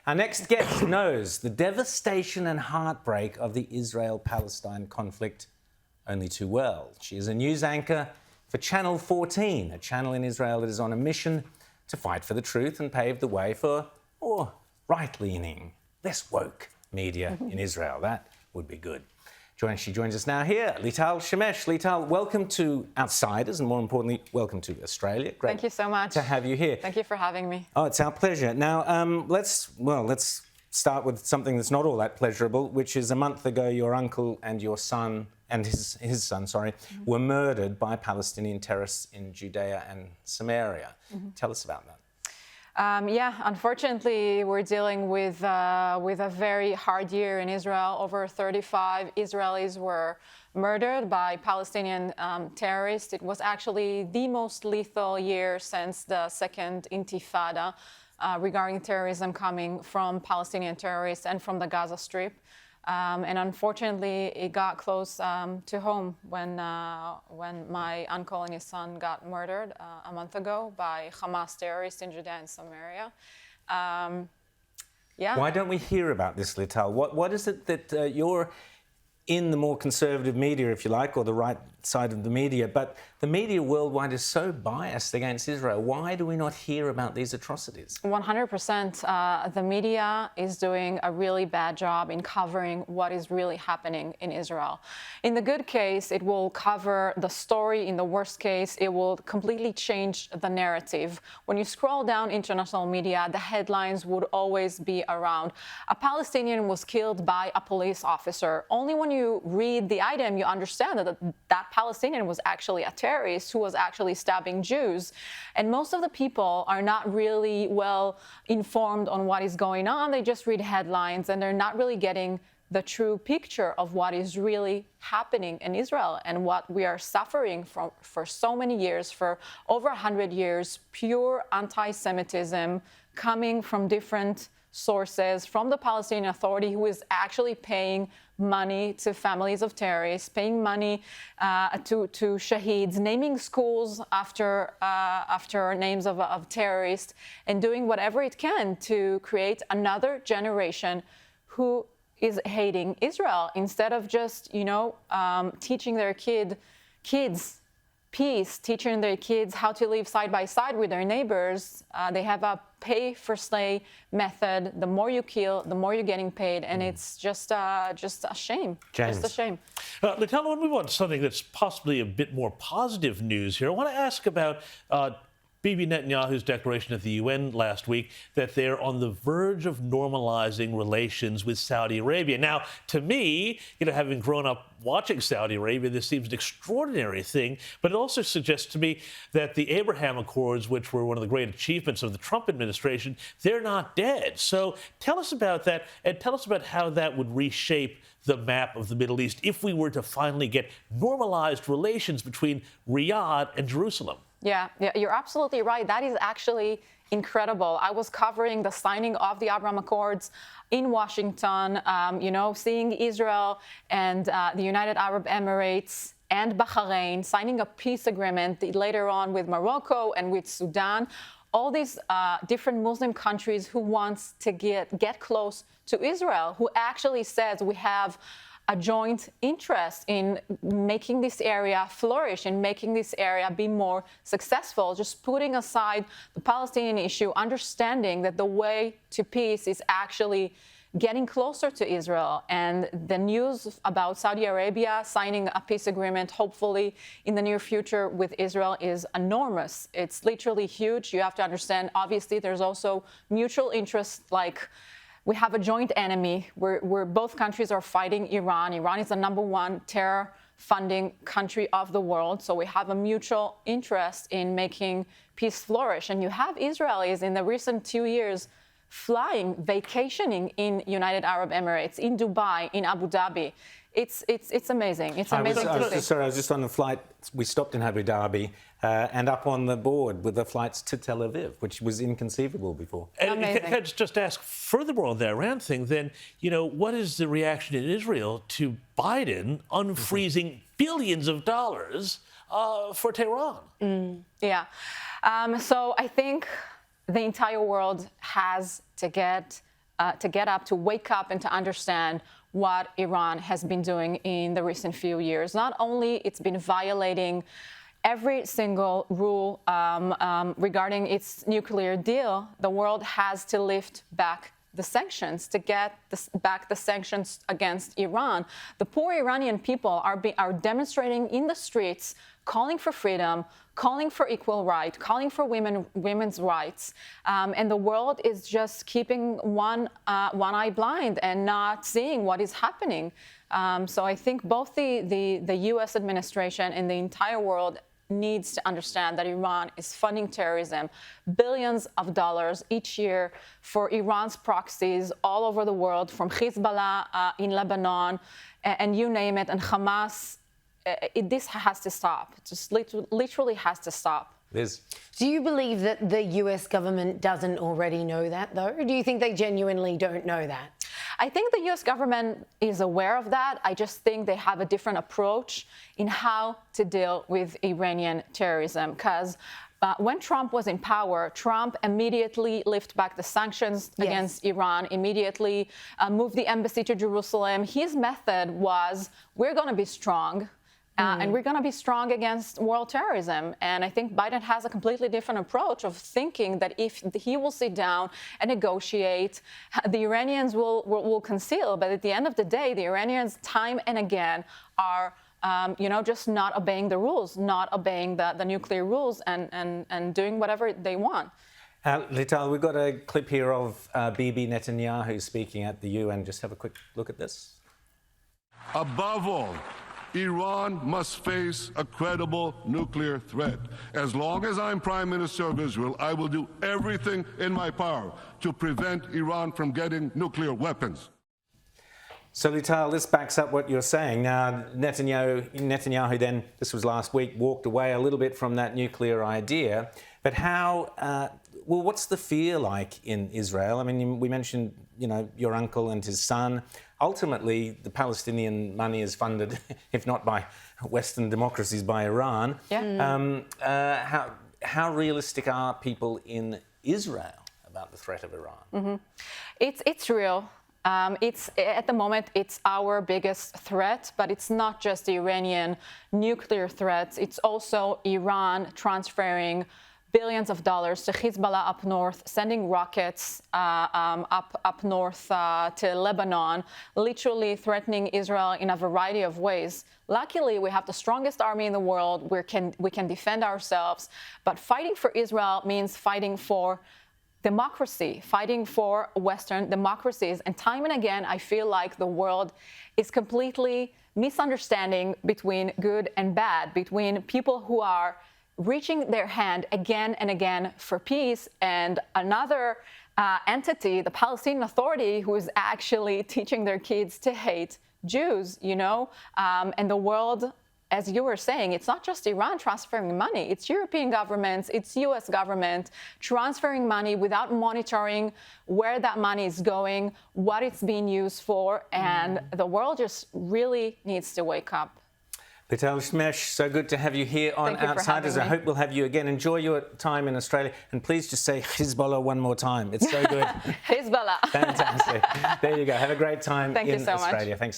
Our next guest knows the devastation and heartbreak of the Israel-Palestine conflict only too well. She is a news anchor for Channel 14, a channel in Israel that is on a mission to fight for the truth and pave the way for more right-leaning, less woke media in Israel. That would be good. She joins us now here, Lital Shemesh. Lital, welcome to Outsiders, and more importantly, welcome to Australia. Great. Thank you so much. To have you here. Thank you for having me. Oh, it's our pleasure. Now, let's start with something that's not all that pleasurable, which is a month ago your uncle and your son, and his son, were murdered by Palestinian terrorists in Judea and Samaria. Tell us about that. Unfortunately, we're dealing with a very hard year in Israel. Over 35 Israelis were murdered by Palestinian terrorists. It was actually the most lethal year since the second Intifada regarding terrorism coming from Palestinian terrorists and from the Gaza Strip. And unfortunately, it got close to home when my uncle and his son got murdered a month ago by Hamas terrorists in Judea and Samaria. Why don't we hear about this, Lital? What is it that you're in the more conservative media, if you like, or the right side of the media, but the media worldwide is so biased against Israel. Why do we not hear about these atrocities? 100%. The media is doing a really bad job in covering what is really happening in Israel. In the good case, it will cover the story. In the worst case, it will completely change the narrative. When you scroll down international media, the headlines would always be around a Palestinian was killed by a police officer. Only when you read the item, you understand that Palestinian was actually a terrorist who was actually stabbing Jews. And most of the people are not really well informed on what is going on. They just read headlines and they're not really getting the true picture of what is really happening in Israel and what we are suffering from for so many years, for over 100 years, pure anti-Semitism coming from different sources, from the Palestinian Authority, who is actually paying money to families of terrorists, paying money to shaheeds, naming schools after names of terrorists, and doing whatever it can to create another generation who is hating Israel instead of just, teaching their kids peace, teaching their kids how to live side by side with their neighbors. They have a pay-for-slay method. The more you kill, the more you're getting paid, and it's just a shame. James. Just a shame. Lital, I want to move on to something that's possibly a bit more positive news here. I want to ask about Bibi Netanyahu's declaration at the UN last week that they're on the verge of normalizing relations with Saudi Arabia. Now, to me, having grown up watching Saudi Arabia, this seems an extraordinary thing, but it also suggests to me that the Abraham Accords, which were one of the great achievements of the Trump administration, they're not dead. So tell us about that, and tell us about how that would reshape the map of the Middle East if we were to finally get normalized relations between Riyadh and Jerusalem. Yeah, you're absolutely right. That is actually incredible. I was covering the signing of the Abraham Accords in Washington, seeing Israel and the United Arab Emirates and Bahrain signing a peace agreement later on with Morocco and with Sudan. All these different Muslim countries who wants to get close to Israel, who actually says we have a joint interest in making this area flourish, in making this area be more successful, just putting aside the Palestinian issue, understanding that the way to peace is actually getting closer to Israel. And the news about Saudi Arabia signing a peace agreement, hopefully in the near future with Israel, is enormous. It's literally huge. You have to understand, obviously, there's also mutual interests, like we have a joint enemy where both countries are fighting Iran. Iran is the #1 terror funding country of the world. So we have a mutual interest in making peace flourish. And you have Israelis in the recent 2 years flying, vacationing in United Arab Emirates, in Dubai, in Abu Dhabi. It's amazing. It's amazing to see. I was just on a flight. We stopped in Abu Dhabi and up on the board with the flights to Tel Aviv, which was inconceivable before. And can I just ask furthermore on that Iran thing, then, what is the reaction in Israel to Biden unfreezing billions of dollars for Tehran? So I think the entire world has to get to get up, to wake up, and to understand what Iran has been doing in the recent few years. Not only it's been violating every single rule regarding its nuclear deal, the world has to lift back the sanctions, to get back the sanctions against Iran. The poor Iranian people are demonstrating in the streets, calling for freedom, calling for equal right, calling for women's rights, and the world is just keeping one eye blind and not seeing what is happening. So I think both the U.S. administration and the entire world needs to understand that Iran is funding terrorism, billions of dollars each year for Iran's proxies all over the world, from Hezbollah in Lebanon, and you name it, and Hamas. This has to stop. It just literally has to stop. Liz? Do you believe that the US government doesn't already know that, though? Or do you think they genuinely don't know that? I think the U.S. government is aware of that. I just think they have a different approach in how to deal with Iranian terrorism. Because when Trump was in power, Trump immediately lifted back the sanctions against Iran, immediately moved the embassy to Jerusalem. His method was, we're going to be strong. And we're going to be strong against world terrorism. And I think Biden has a completely different approach of thinking that if he will sit down and negotiate, the Iranians will conceal. But at the end of the day, the Iranians time and again are just not obeying the rules, not obeying the nuclear rules and doing whatever they want. Lital, we've got a clip here of Bibi Netanyahu speaking at the UN. Just have a quick look at this. Above all, Iran must face a credible nuclear threat. As long as I'm Prime Minister of Israel, I will do everything in my power to prevent Iran from getting nuclear weapons. So, Lital, this backs up what you're saying. Now, Netanyahu then, this was last week, walked away a little bit from that nuclear idea. But what's the fear like in Israel? I mean, we mentioned, your uncle and his son. Ultimately, the Palestinian money is funded, if not by Western democracies, by Iran. Yeah. How realistic are people in Israel about the threat of Iran? Mm-hmm. It's real. At the moment, it's our biggest threat, but it's not just the Iranian nuclear threats. It's also Iran transferring billions of dollars to Hezbollah up north, sending rockets up north to Lebanon, literally threatening Israel in a variety of ways. Luckily, we have the strongest army in the world. We can defend ourselves, but fighting for Israel means fighting for democracy, fighting for Western democracies. And time and again, I feel like the world is completely misunderstanding between good and bad, between people who are reaching their hand again and again for peace, and another entity, the Palestinian Authority, who is actually teaching their kids to hate Jews, and the world, as you were saying, it's not just Iran transferring money, it's European governments, it's US government transferring money without monitoring where that money is going, what it's being used for, and the world just really needs to wake up. Lital Shmesh, so good to have you here on Outsiders. I hope we'll have you again. Enjoy your time in Australia. And please just say Hezbollah one more time. It's so good. Hezbollah. Fantastic. There you go. Have a great time in Australia. Thanks so much.